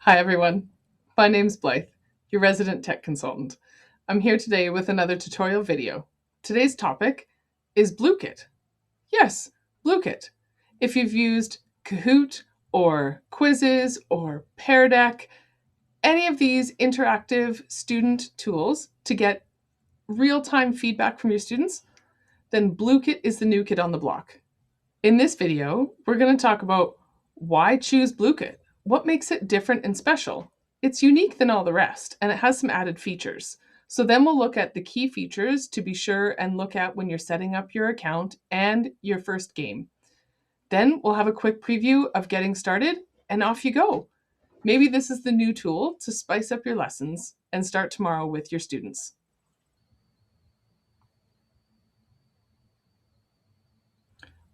Hi everyone, my name's Blythe, your resident tech consultant. I'm here today with another tutorial video. Today's topic is Blooket. Yes, Blooket. If you've used Kahoot or Quizzes or Pear Deck, any of these interactive student tools to get real-time feedback from your students, then Blooket is the new kid on the block. In this video, we're going to talk about why choose Blooket. What makes it different and special? It's unique than all the rest, and it has some added features. So then we'll look at the key features to be sure and look at when you're setting up your account and your first game. Then we'll have a quick preview of getting started, and off you go. Maybe this is the new tool to spice up your lessons and start tomorrow with your students.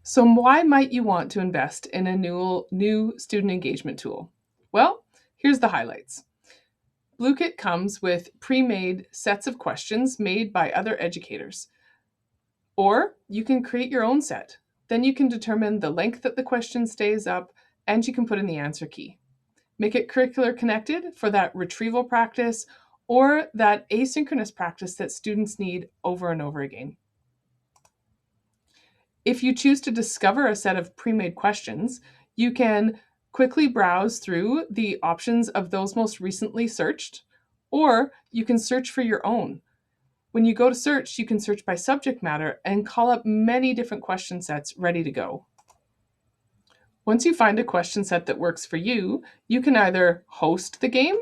So why might you want to invest in a new student engagement tool? Well, here's the highlights. Blooket comes with pre-made sets of questions made by other educators. Or you can create your own set. Then you can determine the length that the question stays up, and you can put in the answer key. Make it curricular connected for that retrieval practice or that asynchronous practice that students need over and over again. If you choose to discover a set of pre-made questions, you can quickly browse through the options of those most recently searched, or you can search for your own. When you go to search, you can search by subject matter and call up many different question sets ready to go. Once you find a question set that works for you, you can either host the game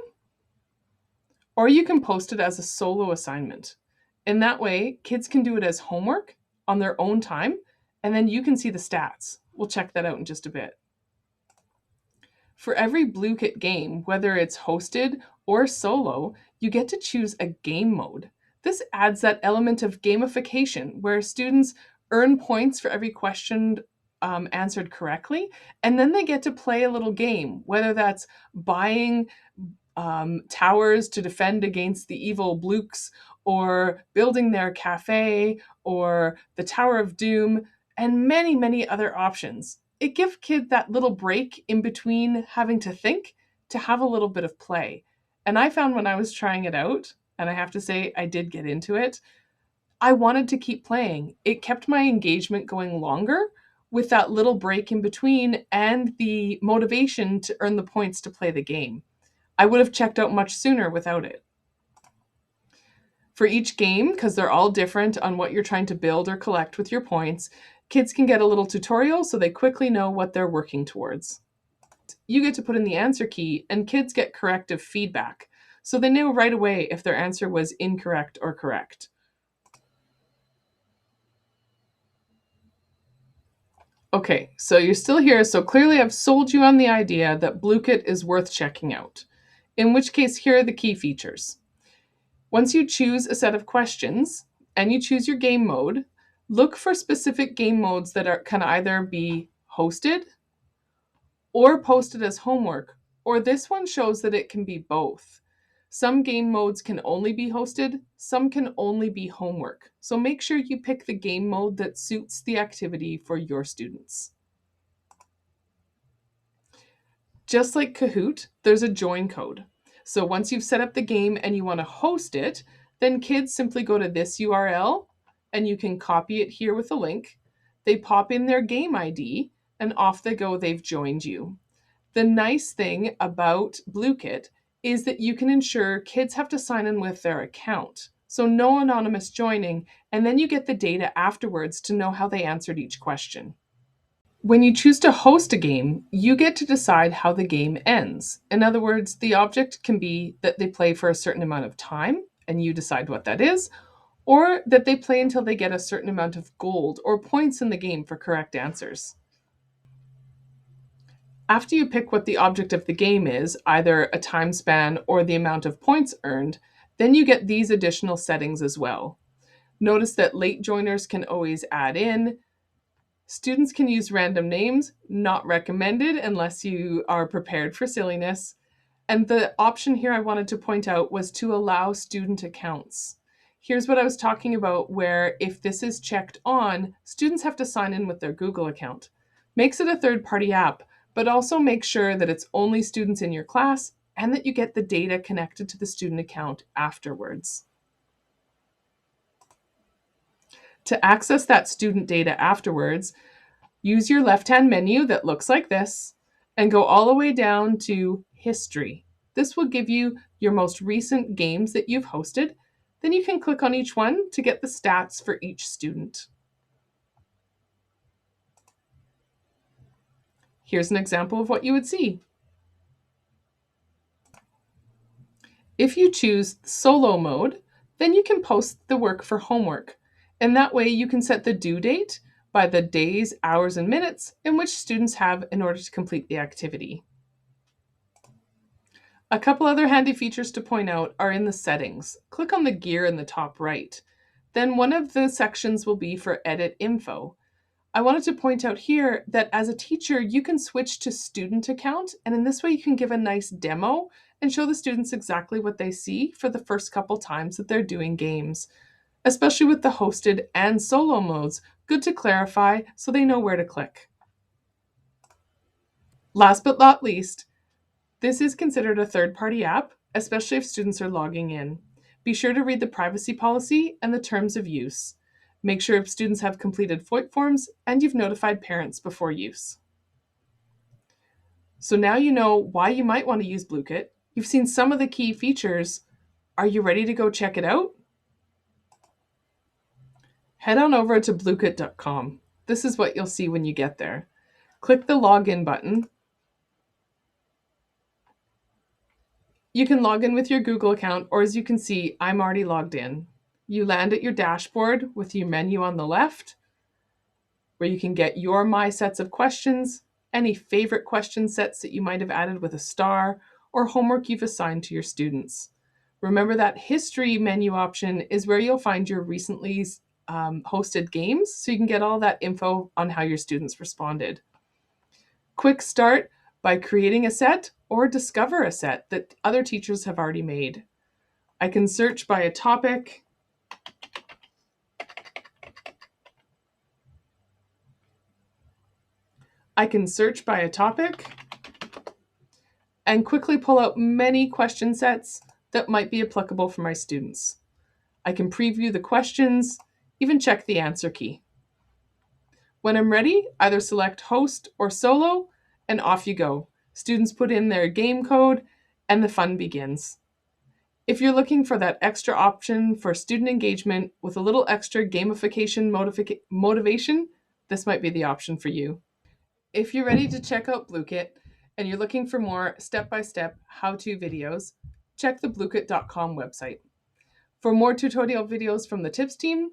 or you can post it as a solo assignment. In that way, kids can do it as homework on their own time, and then you can see the stats. We'll check that out in just a bit. For every Blooket game, whether it's hosted or solo, you get to choose a game mode. This adds that element of gamification where students earn points for every question answered correctly, and then they get to play a little game, whether that's buying towers to defend against the evil Blooks, or building their cafe, or the Tower of Doom, and many, many other options. It gives kids that little break in between having to think to have a little bit of play. And I found when I was trying it out, and I have to say I did get into it, I wanted to keep playing. It kept my engagement going longer with that little break in between and the motivation to earn the points to play the game. I would have checked out much sooner without it. For each game, because they're all different on what you're trying to build or collect with your points, kids can get a little tutorial so they quickly know what they're working towards. You get to put in the answer key and kids get corrective feedback, so they know right away if their answer was incorrect or correct. Okay, so you're still here, so clearly I've sold you on the idea that Blooket is worth checking out. In which case, here are the key features. Once you choose a set of questions and you choose your game mode, look for specific game modes that can either be hosted or posted as homework, or this one shows that it can be both. Some game modes can only be hosted, some can only be homework. So make sure you pick the game mode that suits the activity for your students. Just like Kahoot, there's a join code. So once you've set up the game and you want to host it, then kids simply go to this URL and you can copy it here with a link. They pop in their game ID and off they go, they've joined you. The nice thing about Blooket is that you can ensure kids have to sign in with their account. So no anonymous joining, and then you get the data afterwards to know how they answered each question. When you choose to host a game, you get to decide how the game ends. In other words, the object can be that they play for a certain amount of time, and you decide what that is, or that they play until they get a certain amount of gold or points in the game for correct answers. After you pick what the object of the game is, either a time span or the amount of points earned, then you get these additional settings as well. Notice that late joiners can always add in. Students can use random names, not recommended unless you are prepared for silliness. And the option here I wanted to point out was to allow student accounts. Here's what I was talking about, where if this is checked on, students have to sign in with their Google account. Makes it a third-party app, but also make sure that it's only students in your class and that you get the data connected to the student account afterwards. To access that student data afterwards, use your left-hand menu that looks like this and go all the way down to History. This will give you your most recent games that you've hosted. Then you can click on each one to get the stats for each student. Here's an example of what you would see. If you choose solo mode, then you can post the work for homework. And that way you can set the due date by the days, hours, and minutes in which students have in order to complete the activity. A couple other handy features to point out are in the settings. Click on the gear in the top right. Then one of the sections will be for edit info. I wanted to point out here that as a teacher, you can switch to student account, and in this way you can give a nice demo and show the students exactly what they see for the first couple times that they're doing games. Especially with the hosted and solo modes, good to clarify so they know where to click. Last but not least, this is considered a third-party app, especially if students are logging in. Be sure to read the privacy policy and the terms of use. Make sure if students have completed FOIP forms and you've notified parents before use. So now you know why you might want to use Blooket. You've seen some of the key features. Are you ready to go check it out? Head on over to blooket.com. This is what you'll see when you get there. Click the login button. You can log in with your Google account, or as you can see, I'm already logged in. You land at your dashboard with your menu on the left, where you can get your My Sets of questions, any favorite question sets that you might have added with a star, or homework you've assigned to your students. Remember that History menu option is where you'll find your recently hosted games, so you can get all that info on how your students responded. Quick start by creating a set or discover a set that other teachers have already made. I can search by a topic. And quickly pull out many question sets that might be applicable for my students. I can preview the questions, even check the answer key. When I'm ready, either select host or solo, and off you go. Students put in their game code, and the fun begins. If you're looking for that extra option for student engagement with a little extra gamification motivation, this might be the option for you. If you're ready to check out Blooket and you're looking for more step-by-step how-to videos, check the blooket.com website. For more tutorial videos from the TIPS team,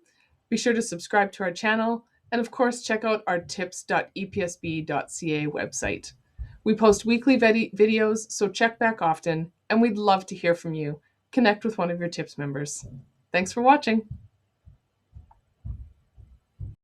be sure to subscribe to our channel and of course check out our tips.epsb.ca website. We post weekly videos, so check back often, and we'd love to hear from you. Connect with one of your TIPS members. Thanks for watching.